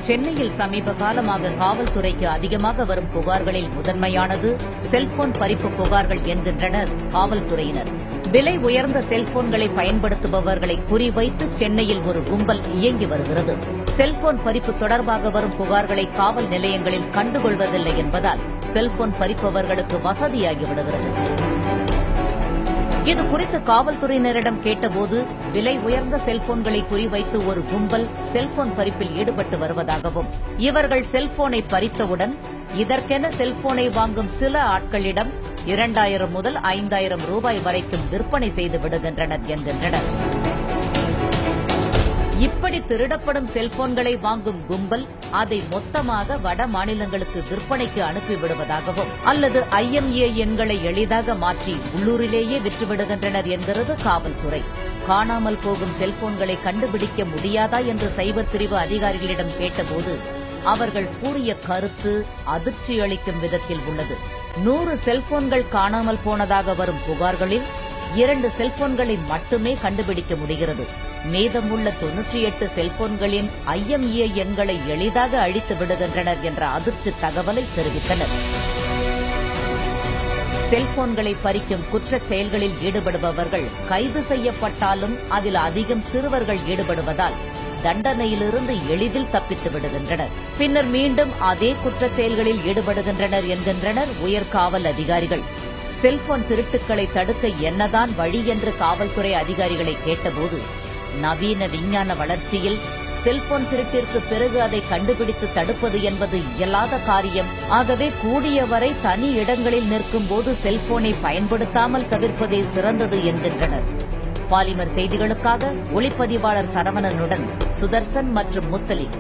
சென்னையில் சமீப காலமாக காவல்துறைக்கு அதிகமாக வரும் புகார்களில் முதன்மையானது செல்போன் பறிப்பு புகார்கள் என்கின்றனர் காவல்துறையினர். விலை உயர்ந்த செல்போன்களை பயன்படுத்துபவர்களை குறிவைத்து சென்னையில் ஒரு கும்பல் இயங்கி வருகிறது. செல்போன் பறிப்பு தொடர்பாக வரும் புகார்களை காவல் நிலையங்களில் கண்டுகொள்வதில்லை என்பதால் செல்போன் பறிப்பவர்களுக்கு வசதியாகிவிடுகிறது. இதுகுறித்து காவல்துறையினரிடம் கேட்டபோது விலை உயர்ந்த செல்போன்களை குறிவைத்து ஒரு கும்பல் செல்போன் பறிப்பில் ஈடுபட்டு வருவதாகவும், இவர்கள் செல்போனை பறித்தவுடன் இதற்கென செல்போனை வாங்கும் சில ஆட்களிடம் 2000 முதல் 5000 ரூபாய் வரைக்கும் விற்பனை செய்து விடுகின்றனர் என்கின்றனர். இப்படி திருடப்படும் செல்போன்களை வாங்கும் கும்பல் அதை மொத்தமாக வட மாநிலங்களுக்கு விற்பனைக்கு அனுப்பிவிடுவதாகவும் அல்லது IMEI எண்களை எளிதாக மாற்றி உள்ளூரிலேயே விற்றுவிடுகின்றனர் என்கிறது காவல்துறை. காணாமல் போகும் செல்போன்களை கண்டுபிடிக்க முடியாதா என்று சைபர் பிரிவு அதிகாரிகளிடம் கேட்டபோது அவர்கள் கூறிய கருத்து அதிர்ச்சி அளிக்கும் விதத்தில் உள்ளது. 100 செல்போன்கள் காணாமல் போனதாக வரும் புகார்களில் 2 செல்போன்களை மட்டுமே கண்டுபிடிக்க முடிகிறது. மீதமுள்ள 98 செல்போன்களின் IMEI எண்களை எளிதாக அழித்து விடுகின்றனர் என்ற அதிர்ச்சி தகவலை தெரிவித்தனர். செல்போன்களை பறிக்கும் குற்றச் செயல்களில் ஈடுபடுபவர்கள் கைது செய்யப்பட்டாலும் அதில் அதிகம் சிறுவர்கள் ஈடுபடுவதால் தண்டனையிலிருந்து எளிதில் தப்பித்து விடுகின்றனர். பின்னர் மீண்டும் அதே குற்றச் செயல்களில் ஈடுபடுகின்றனர் என்கின்றனர் உயர்காவல் அதிகாரிகள். செல்போன் திருட்டுக்களை தடுக்க என்னதான் வழி என்று காவல்துறை அதிகாரிகளை கேட்டபோது, நவீன விஞ்ஞான வளர்ச்சியில் செல்போன் திருட்டிற்கு பிறகு அதை கண்டுபிடித்து தடுப்பது என்பது இயலாத காரியம். ஆகவே கூடியவரை தனி இடங்களில் நிற்கும் போது செல்போனை பயன்படுத்தாமல் தவிர்ப்பதே சிறந்தது என்கின்றனர். பாலிமர் செய்திகளுக்காக ஒளிப்பதிவாளர் சரவணனுடன் சுதர்சன் மற்றும் முத்தலிக்.